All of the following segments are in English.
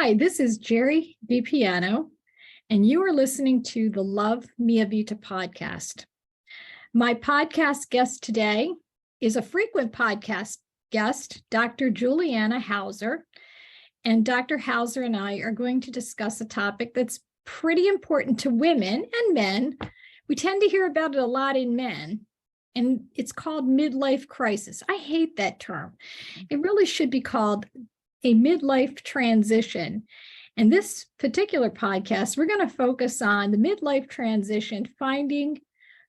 Hi, this is Jerry DiPiano, and you are listening to the Love Mia Vita podcast. My podcast guest today is a frequent podcast guest, Dr. Juliana Hauser. And Dr. Hauser and I are going to discuss a topic that's pretty important to women and men. We tend to hear about it a lot in men, and it's called midlife crisis. I hate that term. It really should be called a midlife transition. And this particular podcast, we're going to focus on the midlife transition, finding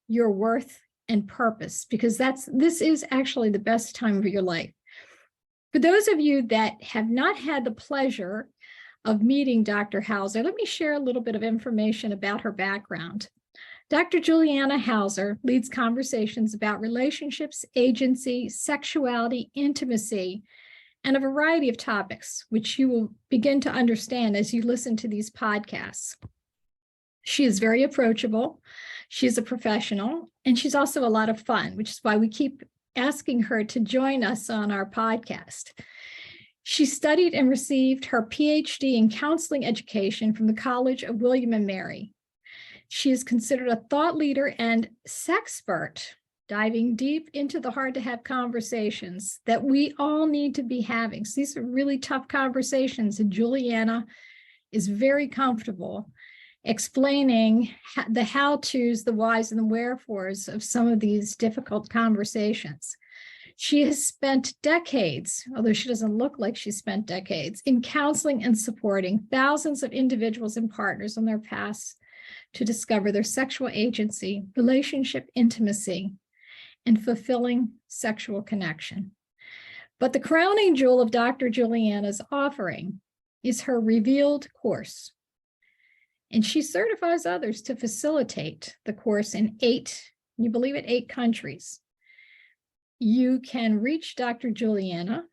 your worth and purpose, because this is actually the best time of your life. For those of you that have not had the pleasure of meeting Dr. Hauser, let me share a little bit of information about her background. Dr. Juliana Hauser leads conversations about relationships, agency, sexuality, intimacy, and a variety of topics, which you will begin to understand as you listen to these podcasts. She is very approachable. She's a professional, and she's also a lot of fun, which is why we keep asking her to join us on our podcast. She studied and received her PhD in counseling education from the College of William and Mary. She is considered a thought leader and sexpert, diving deep into the hard-to-have conversations that we all need to be having. So these are really tough conversations, and Juliana is very comfortable explaining the how-tos, the whys, and the wherefores of some of these difficult conversations. She has spent decades, although she doesn't look like she spent decades, in counseling and supporting thousands of individuals and partners on their paths to discover their sexual agency, relationship intimacy, and fulfilling sexual connection. But the crowning jewel of Dr. Juliana's offering is her Revealed course. And she certifies others to facilitate the course in 8 countries. You can reach Dr. Juliana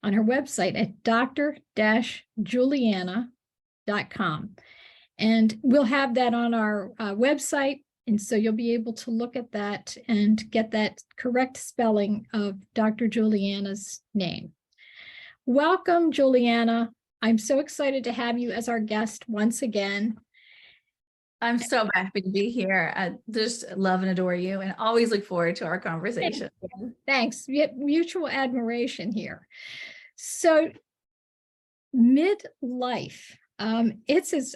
on her website at dr-juliana.com. And we'll have that on our website. And so you'll be able to look at that and get that correct spelling of Dr. Juliana's name. Welcome, Juliana. I'm so excited to have you as our guest once again. I'm so happy to be here. I just love and adore you and always look forward to our conversation. Thanks. We have mutual admiration here. So midlife, it's as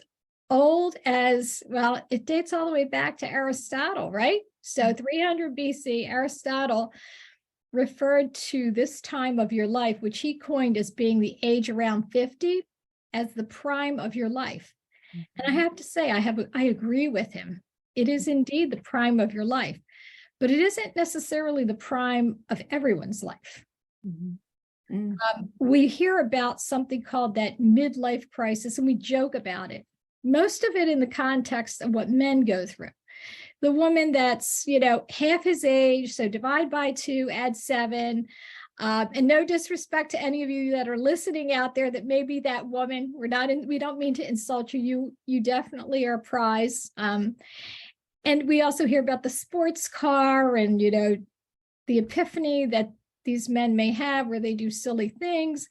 old as, well, it dates all the way back to Aristotle, right? So 300 BC, Aristotle referred to this time of your life, which he coined as being the age around 50, as the prime of your life. And I have to say, I agree with him. It is indeed the prime of your life, but it isn't necessarily the prime of everyone's life. We hear about something called that midlife crisis, and we joke about it. Most of it in the context of what men go through. The woman that's, half his age, so divide by 2, add 7. And no disrespect to any of you that are listening out there that may be that woman. We don't mean to insult you. You definitely are a prize. And we also hear about the sports car and, the epiphany that these men may have where they do silly things.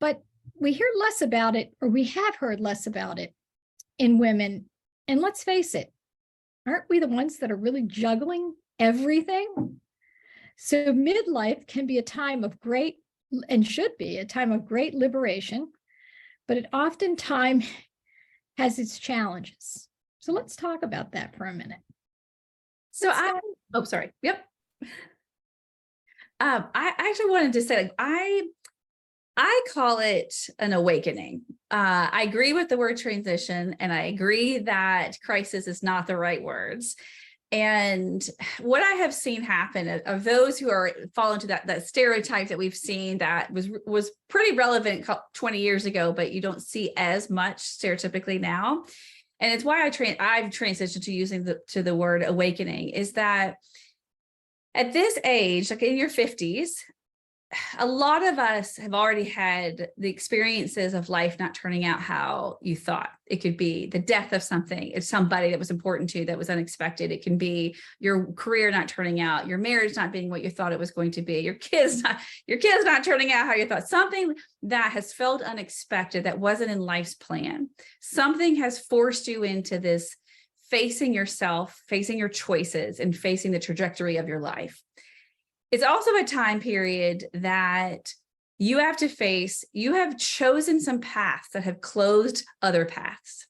But we hear less about it, or we have heard less about it in women. And let's face it, aren't we the ones that are really juggling everything? So midlife can be a time of great, and should be a time of great liberation, but it oftentimes has its challenges. So let's talk about that for a minute. So sorry. Yep. I actually wanted to say, I call it an awakening. I agree with the word transition, and I agree that crisis is not the right words. And what I have seen happen of those who fall into that stereotype that we've seen that was pretty relevant 20 years ago, but you don't see as much stereotypically now. And it's why I've transitioned to using the word awakening, is that at this age, like in your 50s, a lot of us have already had the experiences of life not turning out how you thought. It could be the death of something. It's somebody that was important to you that was unexpected. It can be your career not turning out, your marriage not being what you thought it was going to be, your kids not turning out how you thought. Something that has felt unexpected, that wasn't in life's plan. Something has forced you into this facing yourself, facing your choices, and facing the trajectory of your life. It's also a time period that you have to face, you have chosen some paths that have closed other paths.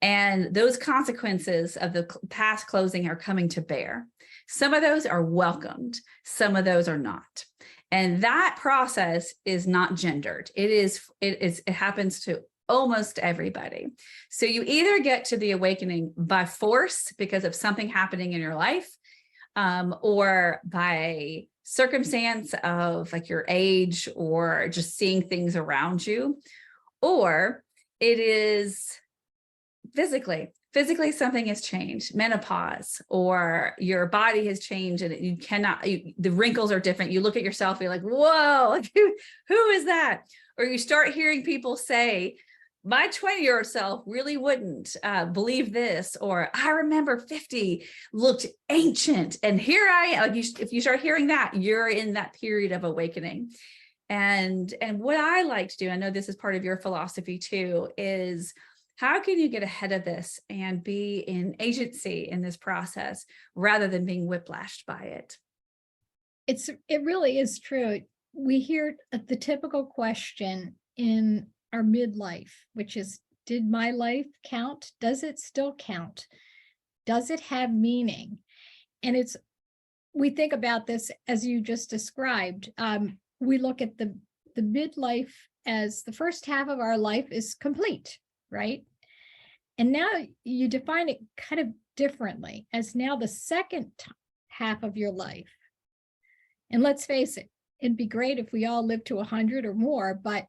And those consequences of the path closing are coming to bear. Some of those are welcomed, some of those are not. And that process is not gendered. It happens to almost everybody. So you either get to the awakening by force because of something happening in your life, or by circumstance of like your age or just seeing things around you, or it is physically something has changed, menopause, or your body has changed and you cannot, the wrinkles are different. You look at yourself, you're like, whoa, like who is that? Or you start hearing people say, my 20-year-old self really wouldn't believe this, or I remember 50 looked ancient, and here I am. If you start hearing that, you're in that period of awakening. And what I like to do, I know this is part of your philosophy too, is how can you get ahead of this and be in agency in this process rather than being whiplashed by it? It really is true. We hear the typical question in our midlife, which is, did my life count? Does it still count? Does it have meaning? And we think about this as you just described. We look at the midlife as the first half of our life is complete, right? And now you define it kind of differently as now the second half of your life. And let's face it, it'd be great if we all lived to 100 or more, but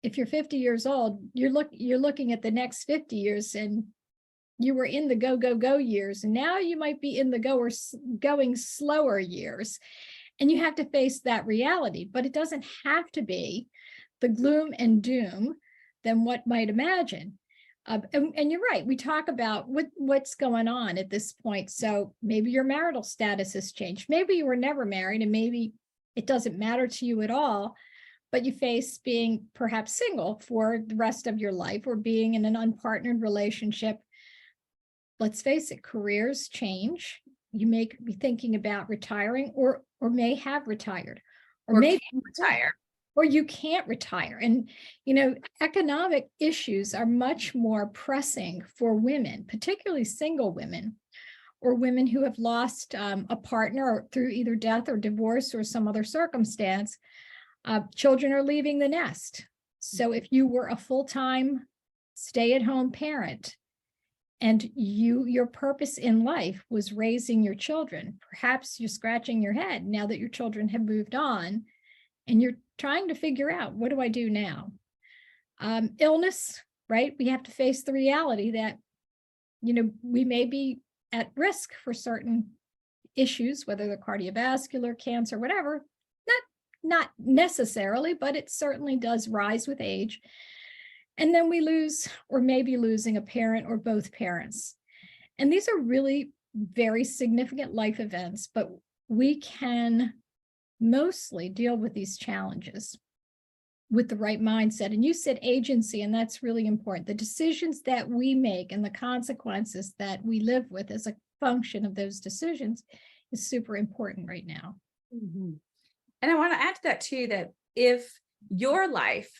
if you're 50 years old, you're looking at the next 50 years, and you were in the go years, and now you might be in the going slower years, and you have to face that reality. But it doesn't have to be the gloom and doom than what might imagine. And you're right, we talk about what's going on at this point. So maybe your marital status has changed. Maybe you were never married, and maybe it doesn't matter to you at all, but you face being perhaps single for the rest of your life, or being in an unpartnered relationship. Let's face it, careers change. You may be thinking about retiring, or may have retired, or maybe retire, or you can't retire. And, economic issues are much more pressing for women, particularly single women, or women who have lost a partner through either death or divorce or some other circumstance. Children are leaving the nest. So if you were a full-time stay-at-home parent and your purpose in life was raising your children, perhaps you're scratching your head now that your children have moved on, and you're trying to figure out, what do I do now? Illness, right? We have to face the reality that, we may be at risk for certain issues, whether they're cardiovascular, cancer, whatever. Not necessarily, but it certainly does rise with age. And then we lose, or maybe losing, a parent or both parents. And these are really very significant life events, but we can mostly deal with these challenges with the right mindset. And you said agency, and that's really important. The decisions that we make and the consequences that we live with as a function of those decisions is super important right now. Mm-hmm. And I want to add to that too, that if your life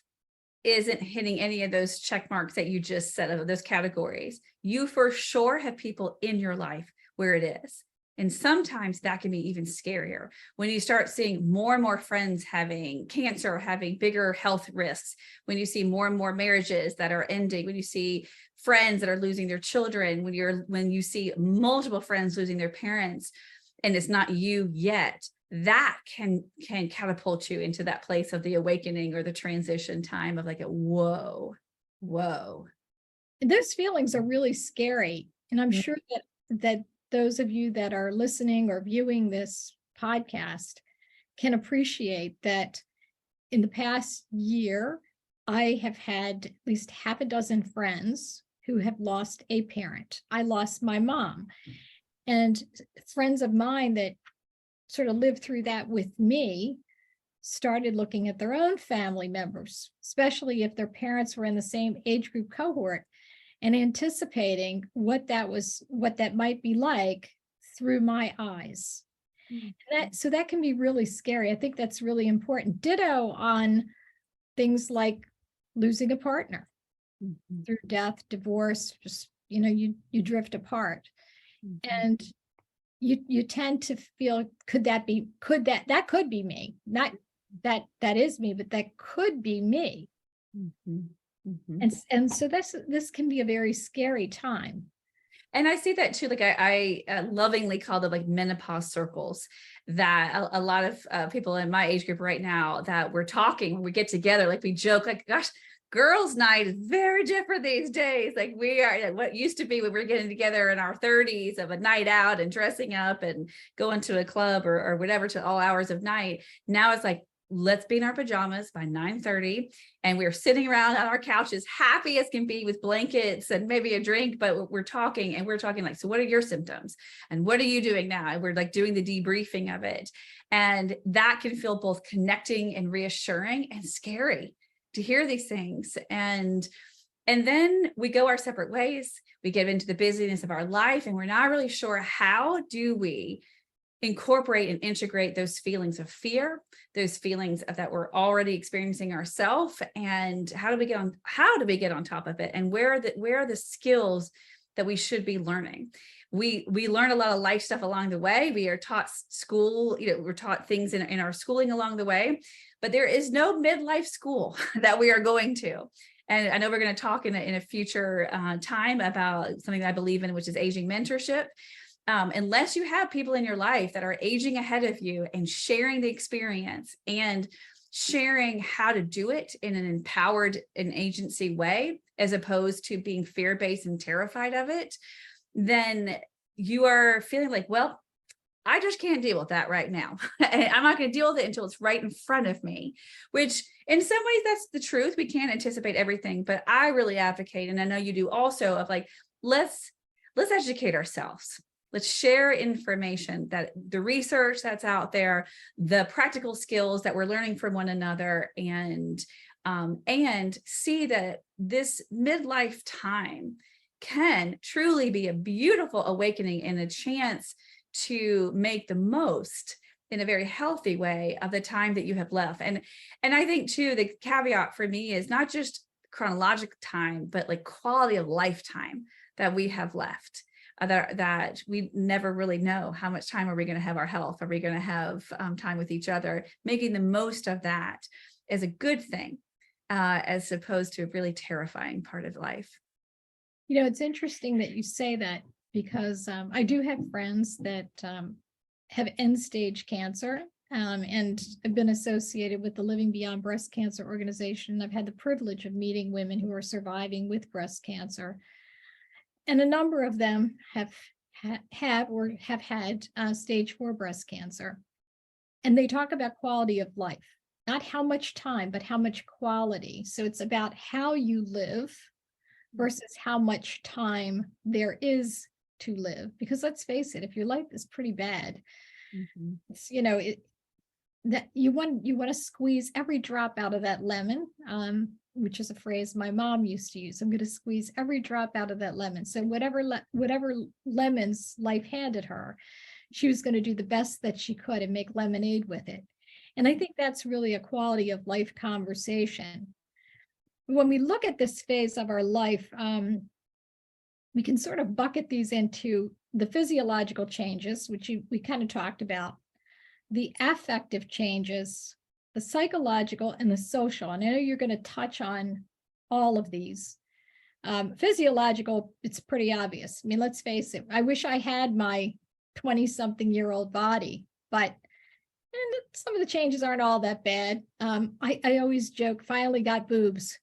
isn't hitting any of those check marks that you just said, of those categories, you for sure have people in your life where it is. And sometimes that can be even scarier when you start seeing more and more friends having cancer, having bigger health risks, when you see more and more marriages that are ending, when you see friends that are losing their children, when you see multiple friends losing their parents, and it's not you yet. That can catapult you into that place of the awakening or the transition time of like, whoa. Those feelings are really scary. And I'm sure that those of you that are listening or viewing this podcast can appreciate that in the past year, I have had at least half a dozen friends who have lost a parent. I lost my mom, and friends of mine that sort of lived through that with me started looking at their own family members, especially if their parents were in the same age group cohort, and anticipating what that might be like through my eyes. So that can be really scary. I think that's really important. Ditto on things like losing a partner through death, divorce, just, you drift apart. And you tend to feel, that could be me, not that is me, but that could be me. And so this can be a very scary time. And I see that too. Like I lovingly call them like menopause circles, that a lot of people in my age group right now that we're talking, when we get together, like we joke, like, gosh, girls' night is very different these days. Like we are, like what used to be when we were getting together in our 30s of a night out and dressing up and going to a club or whatever to all hours of night. Now it's like, let's be in our pajamas by 9:30. And we're sitting around on our couches, happy as can be, with blankets and maybe a drink, but we're talking like, so what are your symptoms? And what are you doing now? And we're like doing the debriefing of it. And that can feel both connecting and reassuring and scary to hear these things. And then we go our separate ways. We get into the busyness of our life, and we're not really sure, how do we incorporate and integrate those feelings of fear, those feelings that we're already experiencing ourselves, and how do we get on top of it, and where are the skills that we should be learning? We learn a lot of life stuff along the way. We are taught school, we're taught things in our schooling along the way, but there is no midlife school that we are going to. And I know we're going to talk in a future time about something that I believe in, which is aging mentorship. Unless you have people in your life that are aging ahead of you and sharing the experience and sharing how to do it in an empowered and agency way, as opposed to being fear-based and terrified of it, then you are feeling like, well, I just can't deal with that right now. I'm not going to deal with it until it's right in front of me, which in some ways that's the truth. We can't anticipate everything, but I really advocate, and I know you do also, of like, let's educate ourselves. Let's share information, that the research that's out there, the practical skills that we're learning from one another, and see that this midlife time can truly be a beautiful awakening and a chance to make the most, in a very healthy way, of the time that you have left. And I think too, the caveat for me is not just chronological time, but like quality of lifetime that we have left. That we never really know how much time are we going to have our health, are we going to have time with each other. Making the most of that is a good thing, as opposed to a really terrifying part of life. It's interesting that you say that, because I do have friends that have end-stage cancer, and I've been associated with the Living Beyond Breast Cancer organization. I've had the privilege of meeting women who are surviving with breast cancer. And a number of them have had stage 4 breast cancer. And they talk about quality of life, not how much time, but how much quality. So it's about how you live versus how much time there is to live. Because let's face it, if your life is pretty bad, it's, that you want to squeeze every drop out of that lemon, which is a phrase my mom used to use. I'm going to squeeze every drop out of that lemon. So whatever lemons life handed her, she was going to do the best that she could and make lemonade with it. And I think that's really a quality of life conversation. When we look at this phase of our life, we can sort of bucket these into the physiological changes, which we kind of talked about, the affective changes, the psychological, and the social. And I know you're going to touch on all of these. Physiological, it's pretty obvious. I mean, let's face it. I wish I had my 20-something-year-old body, but some of the changes aren't all that bad. I always joke, finally got boobs,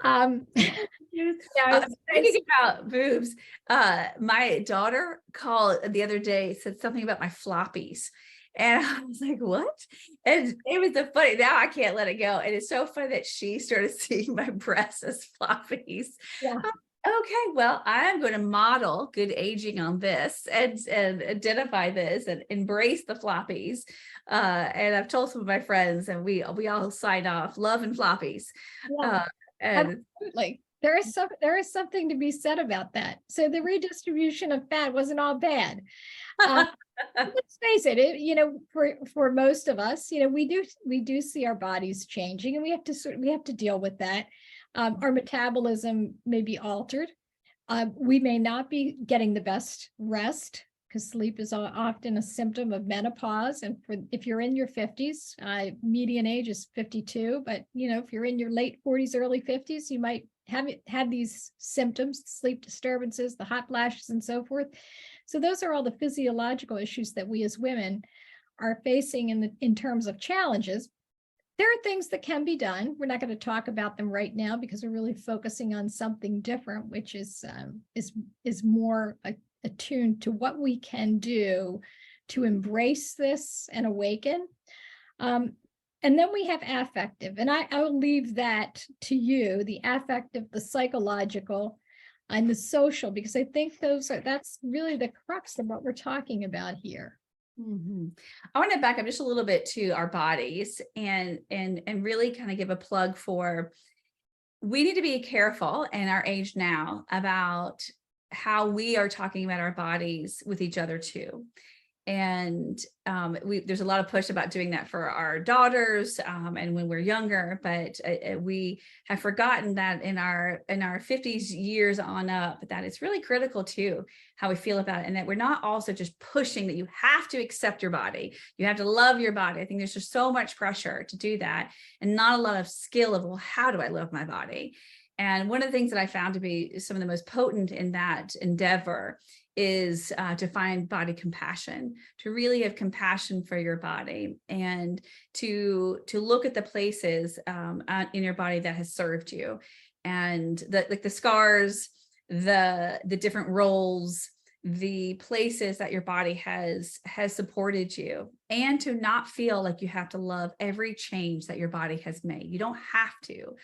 Um, yeah, Thinking about boobs, my daughter called the other day, said something about my floppies. And I was like, what? And it was the funny, now I can't let it go. And it's so funny that she started seeing my breasts as floppies. yeah. Okay, well, I'm going to model good aging on this and identify this and embrace the floppies. And I've told some of my friends, and we all sign off, love and floppies. Yeah, And absolutely. There is something to be said about that. So the redistribution of fat wasn't all bad. Let's face it, for most of us, we do see our bodies changing, and we have to deal with that. Our metabolism may be altered. We may not be getting the best rest, because sleep is often a symptom of menopause. And if you're in your 50s, median age is 52, but if you're in your late 40s, early 50s, you might have these symptoms, sleep disturbances, the hot flashes, and so forth. So those are all the physiological issues that we as women are facing in terms of challenges. There are things that can be done. We're not going to talk about them right now because we're really focusing on something different, which is more attuned to what we can do to embrace this and awaken. And then we have affective, and I'll leave that to you, the affective, the psychological, and the social, because I think that's really the crux of what we're talking about here. Mm-hmm. I want to back up just a little bit to our bodies and really kind of give a plug for, we need to be careful in our age now about how we are talking about our bodies with each other too. And there's a lot of push about doing that for our daughters and when we're younger, but we have forgotten that in our 50s years on up, that it's really critical too how we feel about it, and that we're not also just pushing that you have to accept your body, you have to love your body. I think there's just so much pressure to do that, and not a lot of skill of, well, how do I love my body? And one of the things that I found to be some of the most potent in that endeavor is to find body compassion, to really have compassion for your body, and to look at the places in your body that has served you, and the scars, the different roles, the places that your body has supported you, and to not feel like you have to love every change that your body has made. You don't have to.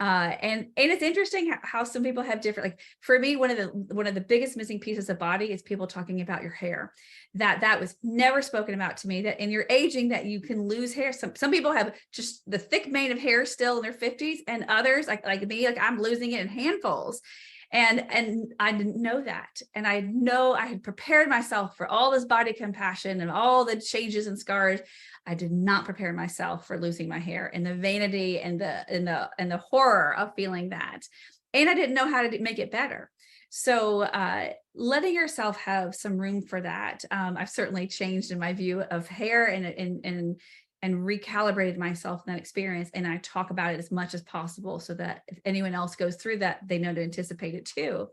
And it's interesting how some people have different, like for me, one of the biggest missing pieces of body is people talking about your hair. That was never spoken about to me, that in your aging that you can lose hair. Some people have just the thick mane of hair still in their 50s, and others like me, like I'm losing it in handfuls. And I didn't know that. And I had prepared myself for all this body compassion and all the changes and scars. I did not prepare myself for losing my hair, and the vanity and the horror of feeling that. And I didn't know how to make it better. So letting yourself have some room for that. I've certainly changed in my view of hair and recalibrated myself in that experience. And I talk about it as much as possible so that if anyone else goes through that, they know to anticipate it too.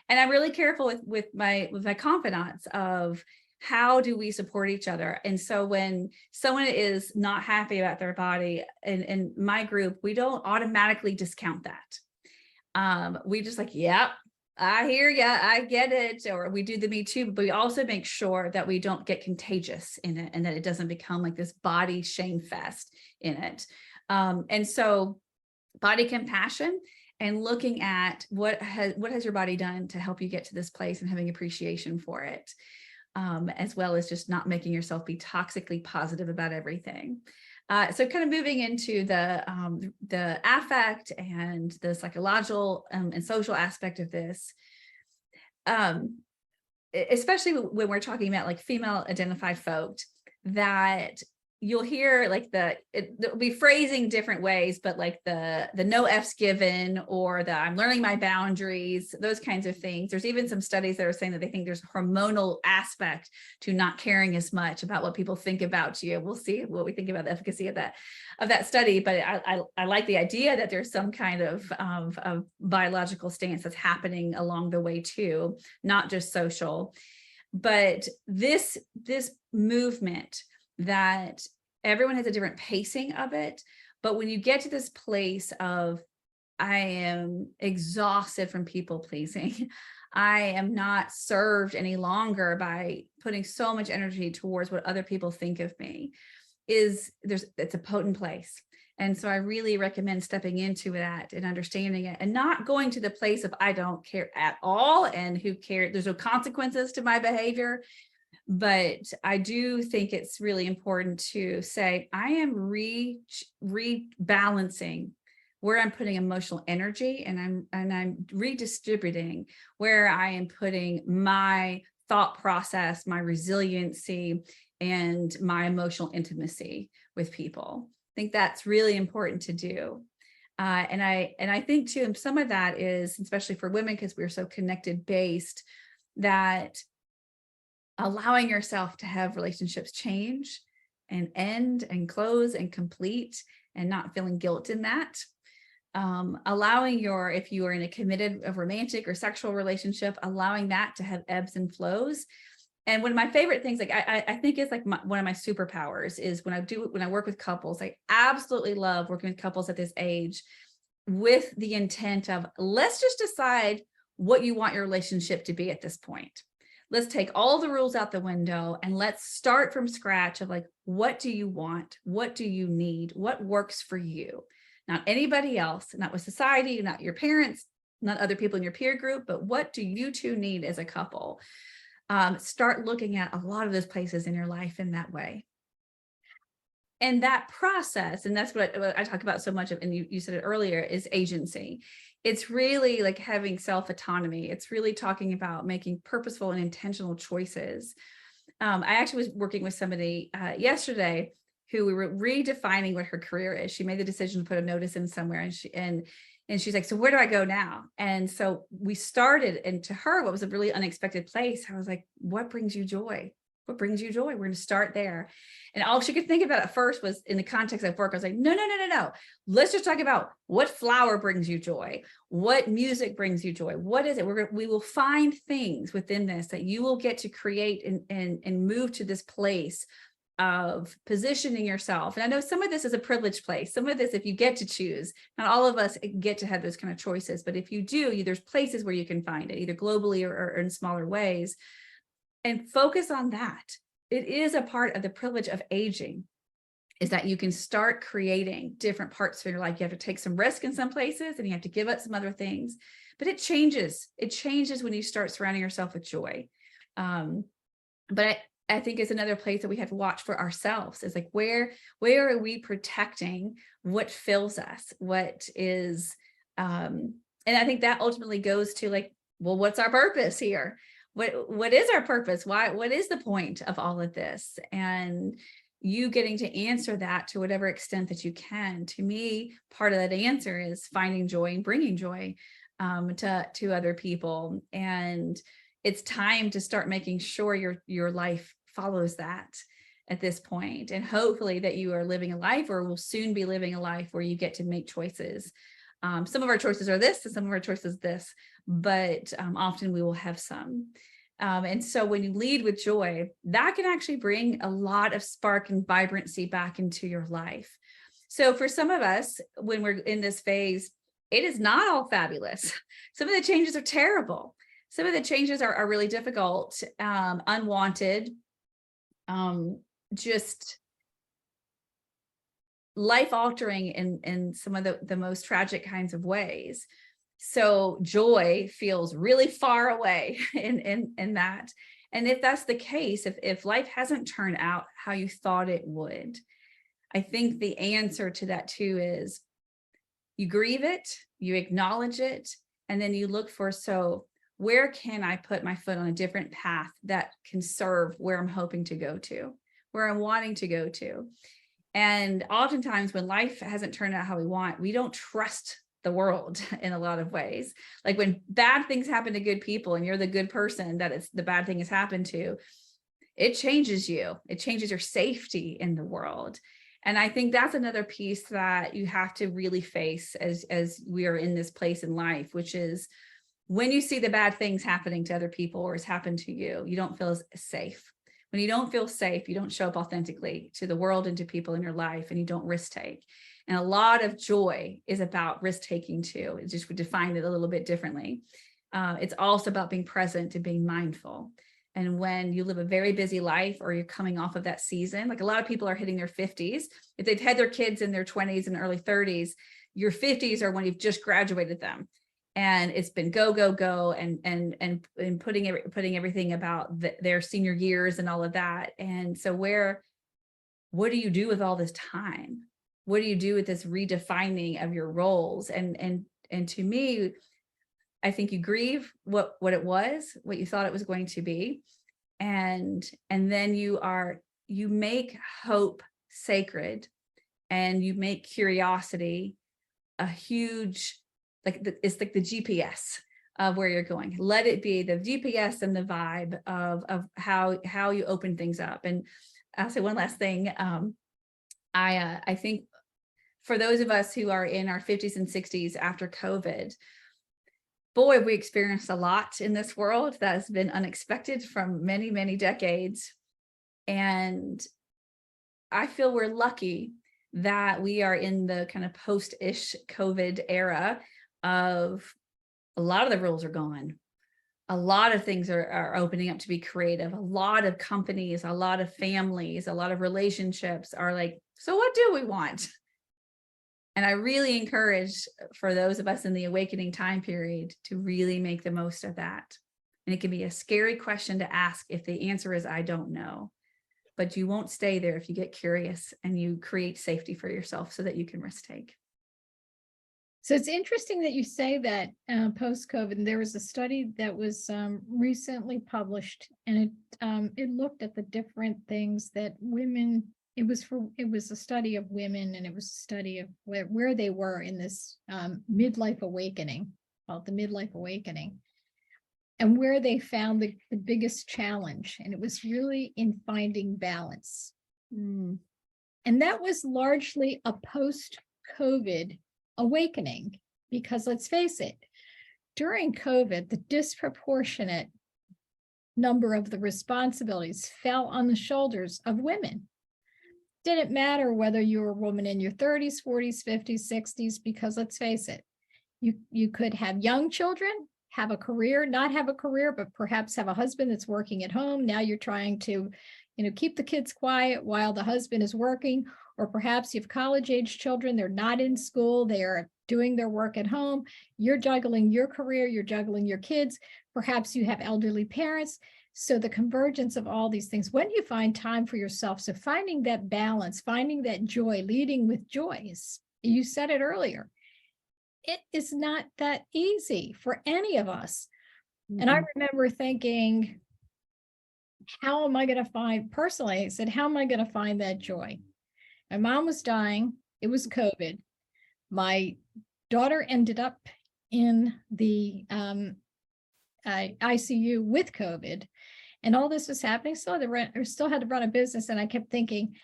And I'm really careful with my confidants of, how do we support each other? And so when someone is not happy about their body in my group, we don't automatically discount that. We just like, yep, I hear ya, I get it. Or we do the Me Too, but we also make sure that we don't get contagious in it, and that it doesn't become like this body shame fest in it. And so body compassion, and looking at what has your body done to help you get to this place, and having appreciation for it. As well as just not making yourself be toxically positive about everything. So kind of moving into the affect and the psychological and social aspect of this, especially when we're talking about like female identified folk, that you'll hear like it'll be phrasing different ways, but like the no F's given, or the I'm learning my boundaries, those kinds of things. There's even some studies that are saying that they think there's a hormonal aspect to not caring as much about what people think about you. We'll see what we think about the efficacy of that study, but I like the idea that there's some kind of biological stance that's happening along the way too, not just social. But this movement, that everyone has a different pacing of it, But when you get to this place of, I am exhausted from people pleasing, I am not served any longer by putting so much energy towards what other people think of me, it's a potent place. And so I really recommend stepping into that and understanding it, and not going to the place of, I don't care at all, and who cares, there's no consequences to my behavior. But I do think it's really important to say, I am rebalancing where I'm putting emotional energy, and I'm redistributing where I am putting my thought process, my resiliency, and my emotional intimacy with people. I think that's really important to do. And I think too, and some of that is, especially for women, because we're so connected based, that allowing yourself to have relationships change and end and close and complete, and not feeling guilt in that. Allowing if you are in a committed romantic or sexual relationship, allowing that to have ebbs and flows. And one of my favorite things, like I think is like one of my superpowers, is when I work with couples. I absolutely love working with couples at this age with the intent of, let's just decide what you want your relationship to be at this point. Let's take all the rules out the window and let's start from scratch of like, what do you want? What do you need? What works for you? Not anybody else, not with society, not your parents, not other people in your peer group, but what do you two need as a couple? Start looking at a lot of those places in your life in that way. And that process, and that's what I talk about so much of, and you said it earlier, is agency. It's really like having self-autonomy. It's really talking about making purposeful and intentional choices. I actually was working with somebody yesterday who we were redefining what her career is. She made the decision to put a notice in somewhere, and she's like, so where do I go now? And so we started, and to her, what was a really unexpected place, I was like, what brings you joy? What brings you joy? We're going to start there. And all she could think about at first was in the context of work. I was like, no. Let's just talk about what flower brings you joy. What music brings you joy? What is it? We will find things within this that you will get to create and move to this place of positioning yourself. And I know some of this is a privileged place. Some of this, if you get to choose, not all of us get to have those kind of choices, but if you do, there's places where you can find it, either globally or in smaller ways, and focus on that. It is a part of the privilege of aging, is that you can start creating different parts of your life. You have to take some risk in some places, and you have to give up some other things, but it changes. It changes when you start surrounding yourself with joy. But I think it's another place that we have to watch for ourselves, is like, where are we protecting what fills us? What is, and I think that ultimately goes to like, well, what's our purpose here? What is our purpose? What is the point of all of this? And you getting to answer that to whatever extent that you can. To me, part of that answer is finding joy and bringing joy to other people. And it's time to start making sure your life follows that at this point. And hopefully that you are living a life, or will soon be living a life, where you get to make choices. Some of our choices are this, and some of our choices this, but often we will have some. And so when you lead with joy, that can actually bring a lot of spark and vibrancy back into your life. So for some of us, when we're in this phase, it is not all fabulous. Some of the changes are terrible. Some of the changes are really difficult, unwanted, just life-altering in some of the most tragic kinds of ways. So joy feels really far away in that. And if that's the case, if life hasn't turned out how you thought it would, I think the answer to that too is you grieve it, you acknowledge it, and then you look for, so where can I put my foot on a different path that can serve where I'm hoping to go to, where I'm wanting to go to. And oftentimes when life hasn't turned out how we want, we don't trust the world in a lot of ways. Like when bad things happen to good people and you're the good person that the bad thing has happened to, it changes you. It changes your safety in the world. And I think that's another piece that you have to really face as we are in this place in life, which is when you see the bad things happening to other people or has happened to you, you don't feel as safe. When you don't feel safe, you don't show up authentically to the world and to people in your life, and you don't risk take. And a lot of joy is about risk taking too. It just would define it a little bit differently. It's also about being present and being mindful. And when you live a very busy life, or you're coming off of that season, like a lot of people are hitting their 50s. If they've had their kids in their 20s and early 30s, your 50s are when you've just graduated them. And it's been go, go, go, and putting everything about their senior years and all of that. And so what do you do with all this time? What do you do with this redefining of your roles? And to me, I think you grieve what it was, what you thought it was going to be. And then you make hope sacred, and you make curiosity a huge, it's like the GPS of where you're going. Let it be the GPS and the vibe of how you open things up. And I'll say one last thing. I think for those of us who are in our 50s and 60s after COVID, boy, we experienced a lot in this world that has been unexpected from many, many decades. And I feel we're lucky that we are in the kind of post-ish COVID era of a lot of the rules are gone. A lot of things are opening up to be creative. A lot of companies, a lot of families, a lot of relationships are like, so what do we want? And I really encourage for those of us in the awakening time period to really make the most of that. And it can be a scary question to ask if the answer is, I don't know. But you won't stay there if you get curious and you create safety for yourself so that you can risk take. So it's interesting that you say that post-COVID. There was a study that was recently published, and it looked at the different things that women. It was a study of women, and it was a study of where they were in this midlife awakening, called the midlife awakening, and where they found the biggest challenge. And it was really in finding balance. And that was largely a post-COVID awakening, because let's face it, during COVID, the disproportionate number of the responsibilities fell on the shoulders of women. Didn't matter whether you were a woman in your 30s, 40s, 50s, 60s, because let's face it, you could have young children, have a career, not have a career, but perhaps have a husband that's working at home. Now you're trying to, keep the kids quiet while the husband is working, or perhaps you have college-age children, they're not in school, they are doing their work at home. You're juggling your career, you're juggling your kids. Perhaps you have elderly parents. So the convergence of all these things, when you find time for yourself, so finding that balance, finding that joy, leading with joys, you said it earlier, it is not that easy for any of us. And I remember thinking, how am I going to find, personally, I said, how am I going to find that joy? My mom was dying. It was COVID. My daughter ended up in the ICU with COVID, and all this was happening. Still had to run a business, and I kept thinking,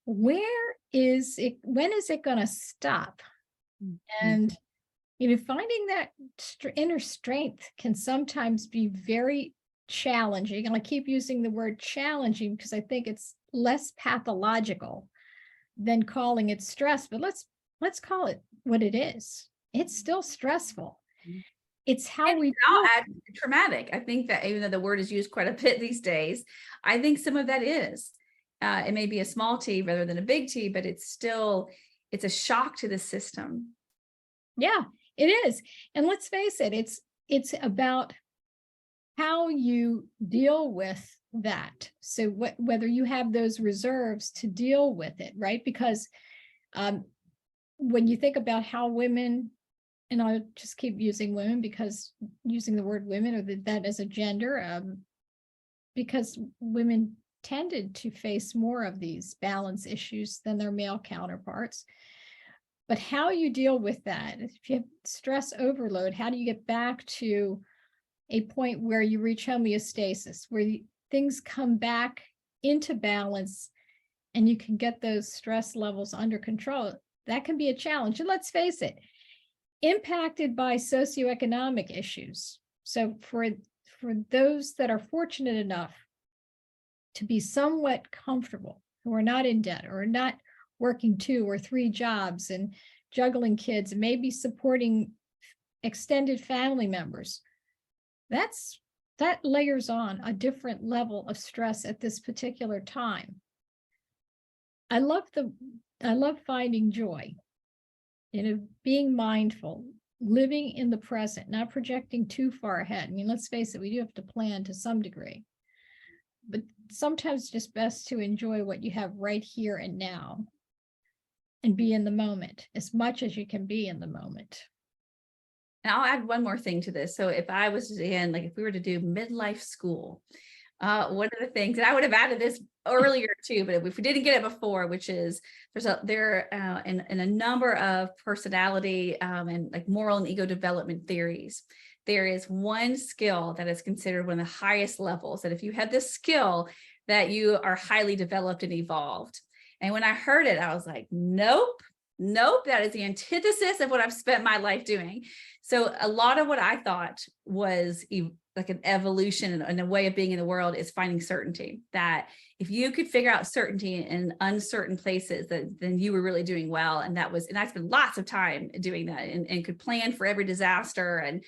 where is it? When is it going to stop? And finding that inner strength can sometimes be very challenging. And I keep using the word challenging because I think it's less pathological than calling it stress. But let's call it what it is. It's still stressful. It's how we not traumatic. I think that even though the word is used quite a bit these days, I think some of that is. It may be a small T rather than a big T, but it's a shock to the system. Yeah, it is. And let's face it, it's about how you deal with that. So whether you have those reserves to deal with it, right? Because when you think about how women, and I'll just keep using women because using the word women or that as a gender, because women tended to face more of these balance issues than their male counterparts. But how you deal with that, if you have stress overload, how do you get back to a point where you reach homeostasis, where things come back into balance and you can get those stress levels under control? That can be a challenge. And let's face it, impacted by socioeconomic issues. So for those that are fortunate enough to be somewhat comfortable, who are not in debt or not working 2 or 3 jobs and juggling kids and maybe supporting extended family members. That layers on a different level of stress at this particular time. I love finding joy, being mindful, living in the present, not projecting too far ahead. I mean, let's face it, we do have to plan to some degree, but sometimes it's just best to enjoy what you have right here and now and be in the moment as much as you can be in the moment. And I'll add one more thing to this. So if I was if we were to do midlife school, one of the things, and I would have added this earlier too, but if we didn't get it before, which is in a number of personality and like moral and ego development theories, there is one skill that is considered one of the highest levels, that if you have this skill, that you are highly developed and evolved. And when I heard it, I was like, nope, that is the antithesis of what I've spent my life doing. So a lot of what I thought was like an evolution and a way of being in the world is finding certainty. That if you could figure out certainty in uncertain places, then you were really doing well. And I spent lots of time doing that and could plan for every disaster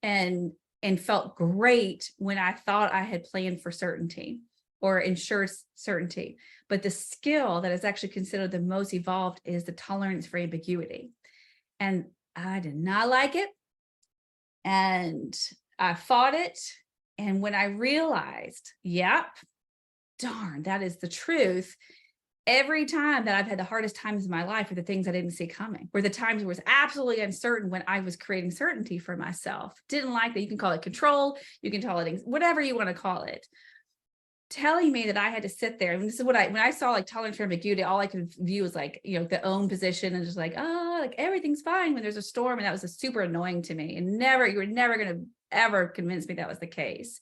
and felt great when I thought I had planned for certainty or ensured certainty. But the skill that is actually considered the most evolved is the tolerance for ambiguity. And I did not like it. And I fought it. And when I realized, yep, darn, that is the truth. Every time that I've had the hardest times in my life are the things I didn't see coming, were the times where it was absolutely uncertain when I was creating certainty for myself. Didn't like that. You can call it control. You can call it whatever you want to call it. Telling me that I had to sit there. And this is when I saw like tolerance for ambiguity, all I could view was like, the own position and just like, oh, like everything's fine when there's a storm. And that was super annoying to me. And you were never going to ever convince me that was the case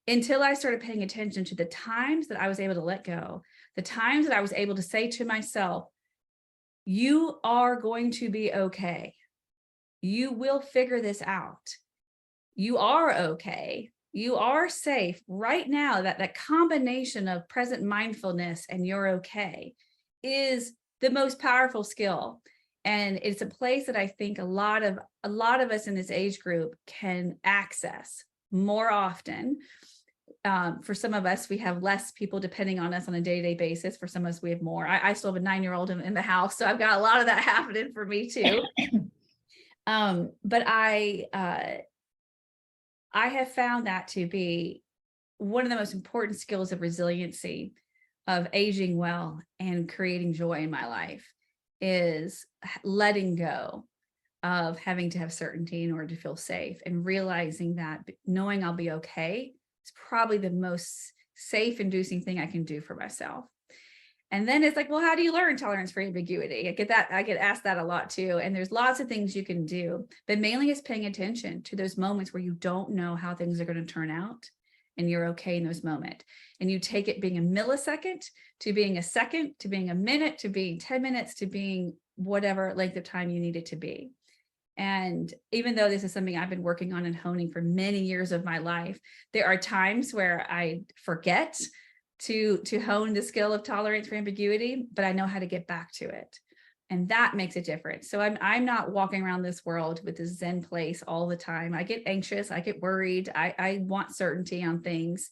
until I started paying attention to the times that I was able to let go, the times that I was able to say to myself, you are going to be okay. You will figure this out. You are okay. You are safe right now. That combination of present mindfulness and you're okay is the most powerful skill. And it's a place that I think a lot of us in this age group can access more often. For some of us, we have less people depending on us on a day-to-day basis. For some of us, we have more. I still have a 9-year-old in the house, so I've got a lot of that happening for me too. But I have found that to be one of the most important skills of resiliency, of aging well and creating joy in my life, is letting go of having to have certainty in order to feel safe and realizing that knowing I'll be okay is probably the most safe inducing thing I can do for myself. And then it's like, well, how do you learn tolerance for ambiguity? I get asked that a lot too. And there's lots of things you can do, but mainly it's paying attention to those moments where you don't know how things are going to turn out and you're okay in those moments. And you take it being a millisecond to being a second, to being a minute, to being 10 minutes, to being whatever length of time you need it to be. And even though this is something I've been working on and honing for many years of my life, there are times where I forget to hone the skill of tolerance for ambiguity, but I know how to get back to it. And that makes a difference. So I'm not walking around this world with this Zen place all the time. I get anxious, I get worried, I want certainty on things.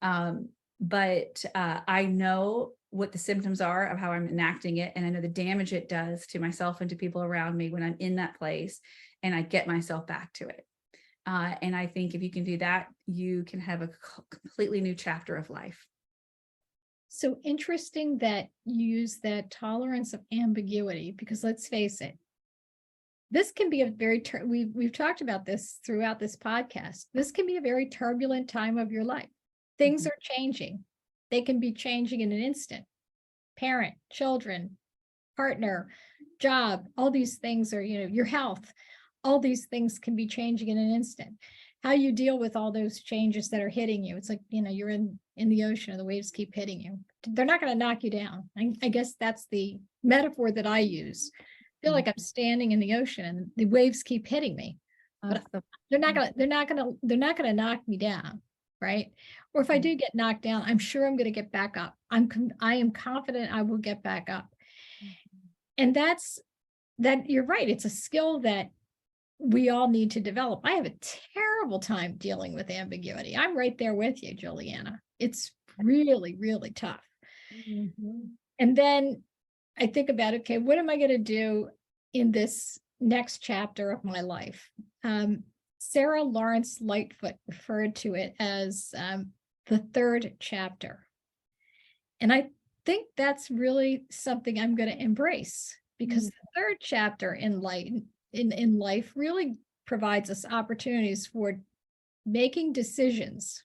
But I know what the symptoms are of how I'm enacting it. And I know the damage it does to myself and to people around me when I'm in that place, and I get myself back to it. And I think if you can do that, you can have a completely new chapter of life. So interesting that you use that tolerance of ambiguity, because let's face it, this can be a very, we've talked about this throughout this podcast. This can be a very turbulent time of your life. Things are changing. They can be changing in an instant. Parent, children, partner, job, all these things are, your health, all these things can be changing in an instant. How you deal with all those changes that are hitting you. It's like, you're in the ocean and the waves keep hitting you. They're not going to knock you down. I guess that's the metaphor that I use. I feel like I'm standing in the ocean and the waves keep hitting me, but they're not going to knock me down. Right. Or if I do get knocked down, I'm sure I'm going to get back up. I am confident I will get back up. And that you're right. It's a skill that we all need to develop. I have a terrible time dealing with ambiguity. I'm right there with you, Juliana. It's really, really tough. Mhm. And then I think about, okay, what am I going to do in this next chapter of my life? Sarah Lawrence Lightfoot referred to it as the third chapter. And I think that's really something I'm going to embrace, because the third chapter in life really provides us opportunities for making decisions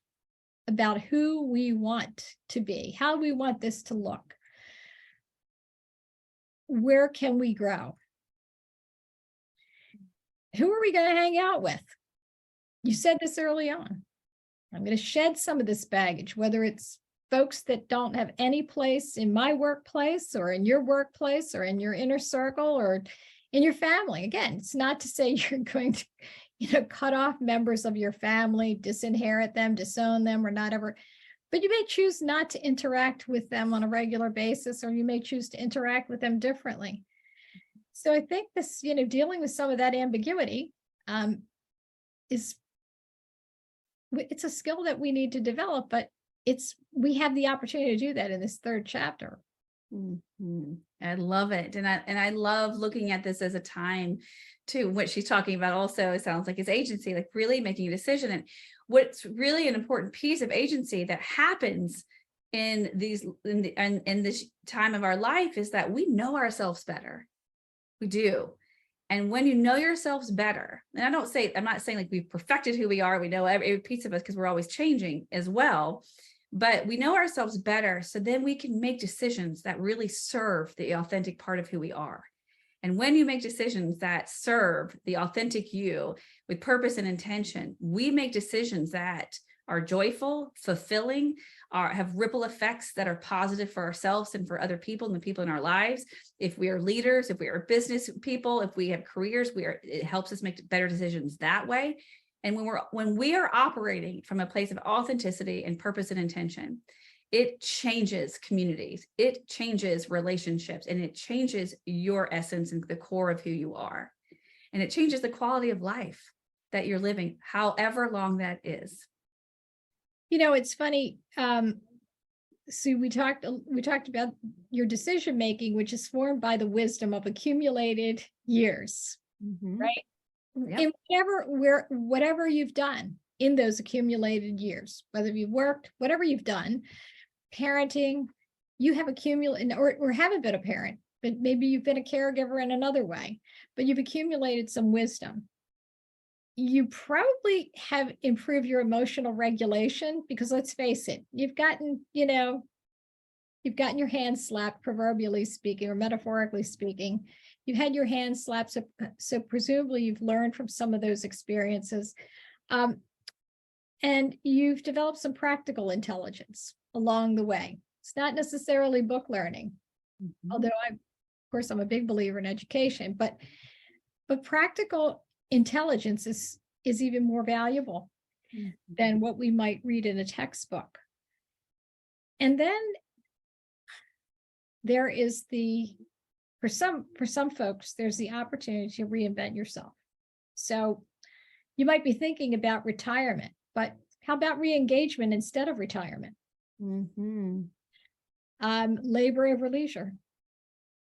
about who we want to be, how we want this to look. Where can we grow? Who are we going to hang out with? You said this early on. I'm going to shed some of this baggage, whether it's folks that don't have any place in my workplace or in your workplace or in your inner circle or in your family. Again, it's not to say you're going to, cut off members of your family, disinherit them, disown them, or not ever, but you may choose not to interact with them on a regular basis, or you may choose to interact with them differently. So I think this, dealing with some of that ambiguity it's a skill that we need to develop, but we have the opportunity to do that in this third chapter. I love it. And I love looking at this as a time too. What she's talking about also, it sounds like, is agency, like really making a decision. And what's really an important piece of agency that happens in this time of our life is that we know ourselves better. We do. And when you know yourselves better, and I'm not saying like we've perfected who we are, we know every piece of us, because we're always changing as well, but we know ourselves better. So then we can make decisions that really serve the authentic part of who we are. And when you make decisions that serve the authentic you with purpose and intention, we make decisions that are joyful, fulfilling, have ripple effects that are positive for ourselves and for other people and the people in our lives. If we are leaders, if we are business people, if we have careers, it helps us make better decisions that way. And when we are operating from a place of authenticity and purpose and intention, it changes communities, it changes relationships, and it changes your essence and the core of who you are. And it changes the quality of life that you're living, however long that is. It's funny. So we talked about your decision making, which is formed by the wisdom of accumulated years, right? Yep. In whatever you've done in those accumulated years, whether you've worked, whatever you've done, parenting, you have accumulated, or haven't been a parent, but maybe you've been a caregiver in another way, but you've accumulated some wisdom. You probably have improved your emotional regulation, because let's face it, you've gotten your hands slapped, proverbially speaking, or metaphorically speaking. You've had your hands slapped, so presumably you've learned from some of those experiences. And you've developed some practical intelligence along the way. It's not necessarily book learning, although of course, I'm a big believer in education, but practical intelligence is even more valuable than what we might read in a textbook. And then there is for some folks, there's the opportunity to reinvent yourself. So you might be thinking about retirement, but how about re-engagement instead of retirement? Labor over leisure.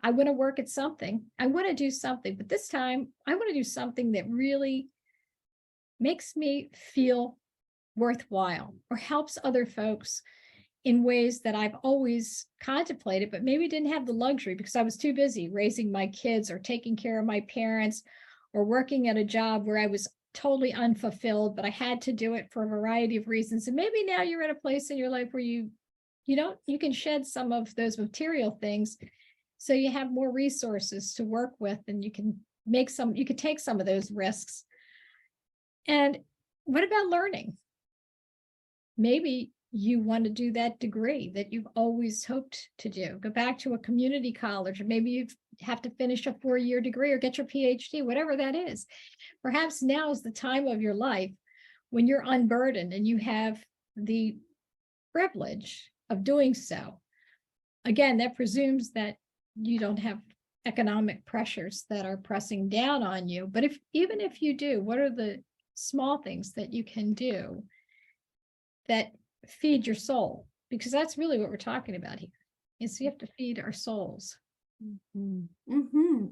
I want to work at something. I want to do something, but this time I want to do something that really makes me feel worthwhile or helps other folks in ways that I've always contemplated, but maybe didn't have the luxury because I was too busy raising my kids or taking care of my parents or working at a job where I was totally unfulfilled, but I had to do it for a variety of reasons. And maybe now you're at a place in your life where you can shed some of those material things, so you have more resources to work with, and you can take some of those risks. And what about learning? Maybe you want to do that degree that you've always hoped to do. Go back to a community college, or maybe you have to finish a 4-year degree or get your PhD, whatever that is. Perhaps now is the time of your life when you're unburdened and you have the privilege of doing so. Again, that presumes that you don't have economic pressures that are pressing down on you. But even if you do, what are the small things that you can do that feed your soul? Because that's really what we're talking about here, is we have to feed our souls.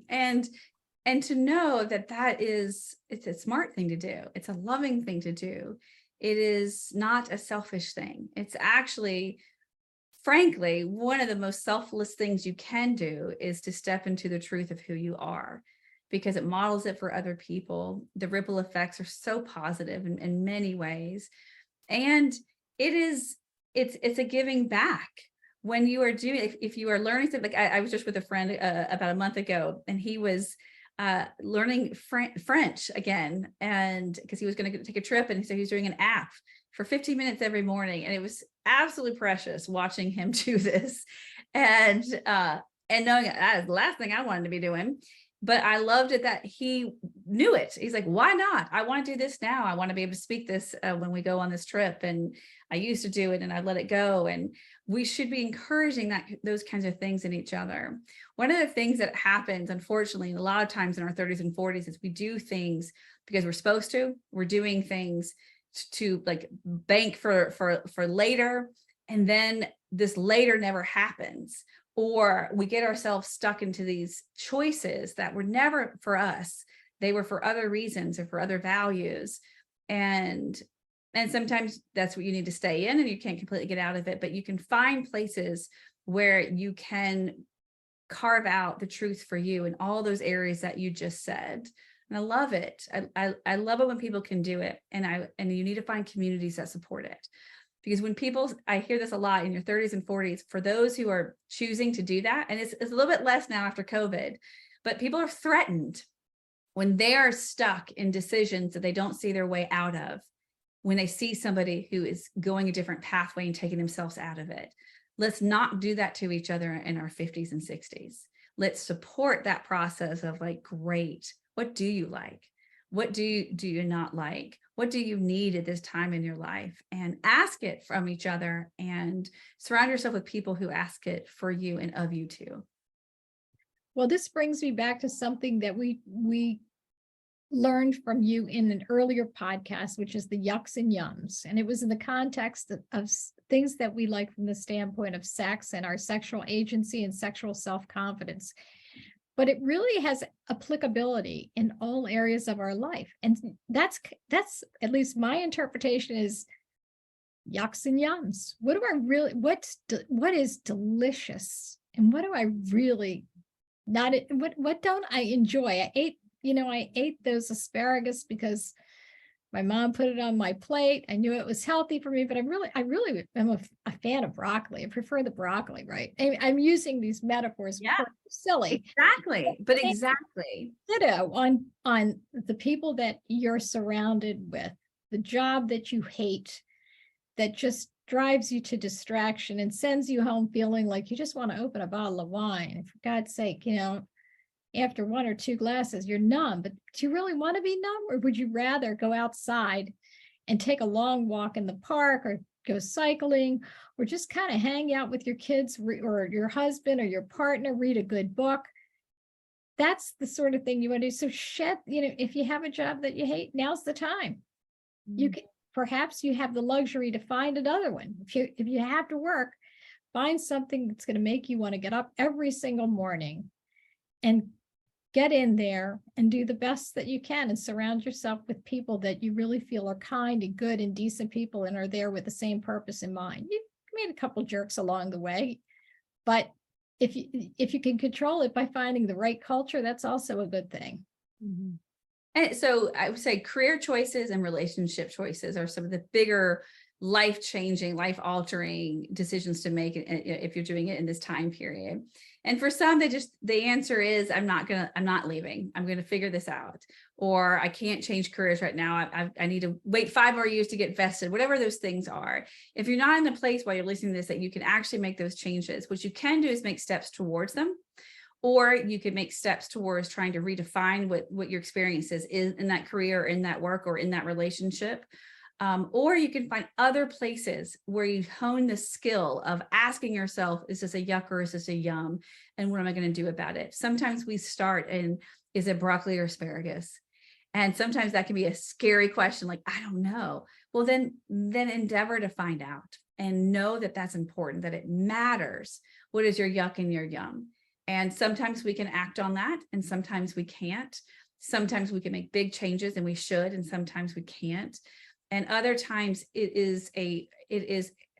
And to know that it's a smart thing to do. It's a loving thing to do. It is not a selfish thing. It's actually, frankly, one of the most selfless things you can do is to step into the truth of who you are, because it models it for other people. The ripple effects are so positive in many ways. And it's a giving back. When you are doing, if you are learning something, like I was just with a friend about a month ago, and he was learning French again, and because he was going to take a trip, and so he was doing an app for 15 minutes every morning, and it was absolutely precious watching him do this, and knowing that is the last thing I wanted to be doing. But I loved it that he knew it. He's like, why not? I want to do this now. I want to be able to speak this when we go on this trip. And I used to do it and I let it go. And we should be encouraging those kinds of things in each other. One of the things that happens, unfortunately, a lot of times in our 30s and 40s, is we do things because we're supposed to. We're doing things to like bank for later. And then this later never happens. Or we get ourselves stuck into these choices that were never for us. They were for other reasons or for other values. And sometimes that's what you need to stay in, and you can't completely get out of it, but you can find places where you can carve out the truth for you in all those areas that you just said. And I love it. I love it when people can do it. And you need to find communities that support it. Because when people, I hear this a lot in your 30s and 40s, for those who are choosing to do that, and it's a little bit less now after COVID, but people are threatened when they are stuck in decisions that they don't see their way out of, when they see somebody who is going a different pathway and taking themselves out of it. Let's not do that to each other in our 50s and 60s. Let's support that process of like, great, what do you like? What do you not like? What do you need at this time in your life? And ask it from each other, and surround yourself with people who ask it for you and of you too. Well, this brings me back to something that we learned from you in an earlier podcast, which is the yucks and yums. And it was in the context of things that we like from the standpoint of sex and our sexual agency and sexual self-confidence. But it really has applicability in all areas of our life. And that's at least my interpretation is yucks and yums. What is delicious? And what do I really not, what don't I enjoy? I ate those asparagus because my mom put it on my plate. I knew it was healthy for me, but I really am a fan of broccoli. I prefer the broccoli, right? I'm using these metaphors. Yeah, silly. Exactly. But exactly. Ditto on the people that you're surrounded with, the job that you hate, that just drives you to distraction and sends you home feeling like you just want to open a bottle of wine. For God's sake, after one or two glasses, you're numb, but do you really want to be numb? Or would you rather go outside and take a long walk in the park, or go cycling, or just kind of hang out with your kids or your husband or your partner, read a good book? That's the sort of thing you want to do. So if you have a job that you hate, now's the time. You can, perhaps you have the luxury to find another one. If you have to work, find something that's going to make you want to get up every single morning and get in there and do the best that you can, and surround yourself with people that you really feel are kind and good and decent people and are there with the same purpose in mind. You meet a couple jerks along the way, but if you can control it by finding the right culture, that's also a good thing. Mm-hmm. And so I would say career choices and relationship choices are some of the bigger life-changing, life-altering decisions to make if you're doing it in this time period. And for some, the answer is, I'm not leaving. I'm going to figure this out. Or I can't change careers right now. I need to wait 5 more years to get vested, whatever those things are. If you're not in a place while you're listening to this that you can actually make those changes, what you can do is make steps towards them. Or you could make steps towards trying to redefine what your experience is in that career, in that work, or in that relationship. Or you can find other places where you hone the skill of asking yourself, is this a yuck or is this a yum? And what am I going to do about it? Sometimes we start in, is it broccoli or asparagus? And sometimes that can be a scary question, like, I don't know. Well, then endeavor to find out and know that that's important, that it matters. What is your yuck and your yum? And sometimes we can act on that, and sometimes we can't. Sometimes we can make big changes, and we should, and sometimes we can't. And other times it is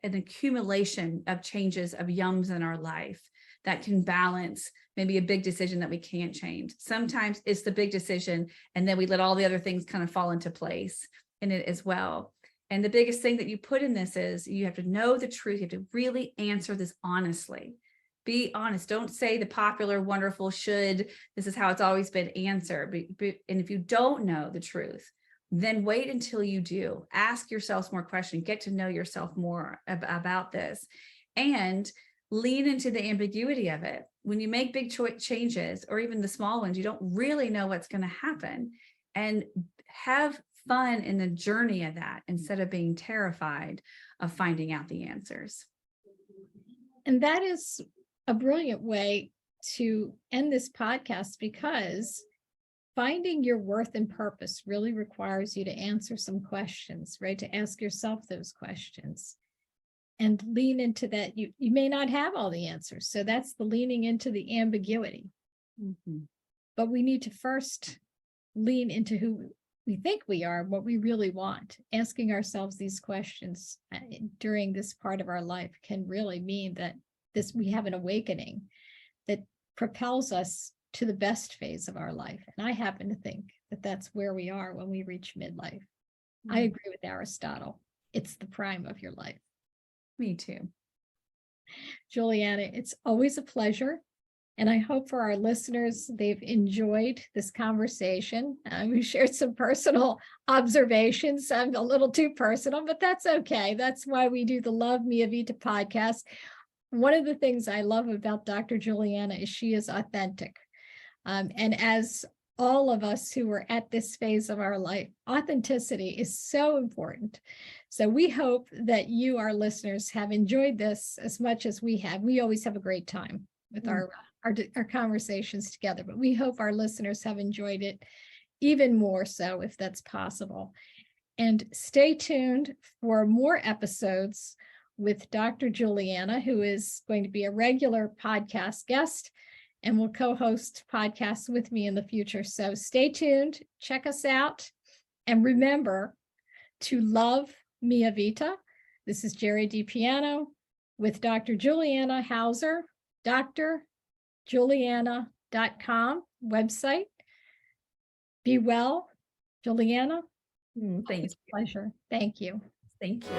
an accumulation of changes of yums in our life that can balance maybe a big decision that we can't change. Sometimes it's the big decision, and then we let all the other things kind of fall into place in it as well. And the biggest thing that you put in this is you have to know the truth. You have to really answer this honestly. Be honest. Don't say the popular, wonderful, should, this is how it's always been answered. And if you don't know the truth, then wait until you do. Ask yourselves more questions, get to know yourself more about this, and lean into the ambiguity of it. When you make big changes, or even the small ones, you don't really know what's going to happen, and have fun in the journey of that instead of being terrified of finding out the answers. And that is a brilliant way to end this podcast, because finding your worth and purpose really requires you to answer some questions, right? To ask yourself those questions and lean into that. You may not have all the answers. So that's the leaning into the ambiguity. Mm-hmm. But we need to first lean into who we think we are, what we really want. Asking ourselves these questions during this part of our life can really mean that we have an awakening that propels us to the best phase of our life. And I happen to think that that's where we are when we reach midlife. Mm-hmm. I agree with Aristotle. It's the prime of your life. Me too. Juliana, it's always a pleasure. And I hope for our listeners, they've enjoyed this conversation. We shared some personal observations. I'm a little too personal, but that's okay. That's why we do the Love Mia Vita podcast. One of the things I love about Dr. Juliana is she is authentic. And as all of us who are at this phase of our life, authenticity is so important. So we hope that you, our listeners, have enjoyed this as much as we have. We always have a great time with our conversations together, but we hope our listeners have enjoyed it even more so, if that's possible. And stay tuned for more episodes with Dr. Juliana, who is going to be a regular podcast guest and will co-host podcasts with me in the future. So stay tuned, check us out, and remember to love Mia Vita. This is Jerry DiPiano with Dr. Juliana Hauser, drjuliana.com website. Be well, Juliana. Thanks. Pleasure. Thank you. Thank you.